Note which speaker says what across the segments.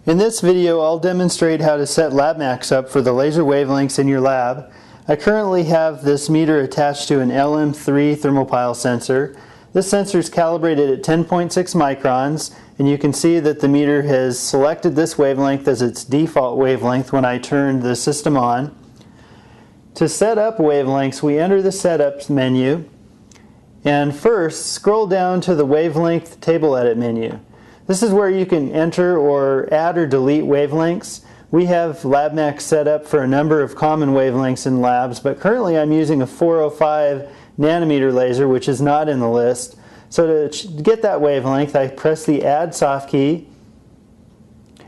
Speaker 1: In this video, I'll demonstrate how to set LabMax up for the laser wavelengths in your lab. I currently have this meter attached to an LM3 thermopile sensor. This sensor is calibrated at 10.6 microns, and you can see that the meter has selected this wavelength as its default wavelength when I turn the system on. To set up wavelengths, we enter the Setup menu, and first scroll down to the Wavelength Table Edit menu. This is where you can enter or add or delete wavelengths. We have LabMax set up for a number of common wavelengths in labs, but currently I'm using a 405 nanometer laser, which is not in the list. So to get that wavelength, I press the Add Soft key,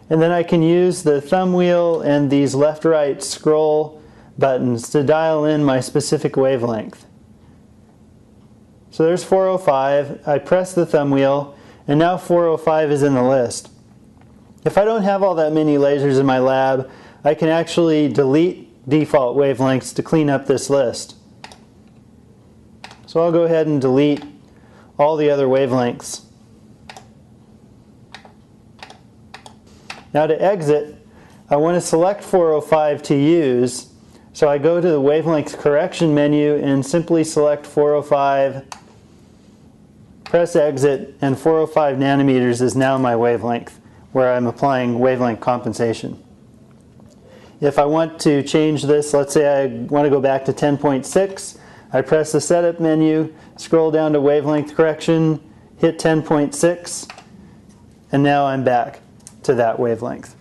Speaker 1: and then I can use the thumb wheel and these left-right scroll buttons to dial in my specific wavelength. So there's 405, I press the thumb wheel, and now 405 is in the list. If I don't have all that many lasers in my lab, I can actually delete default wavelengths to clean up this list. So I'll go ahead and delete all the other wavelengths. Now to exit, I want to select 405 to use, so I go to the Wavelength Correction menu and simply select 405, press exit, and 405 nanometers is now my wavelength, where I'm applying wavelength compensation. If I want to change this, let's say I want to go back to 10.6, I press the Setup menu, scroll down to Wavelength Correction, hit 10.6, and now I'm back to that wavelength.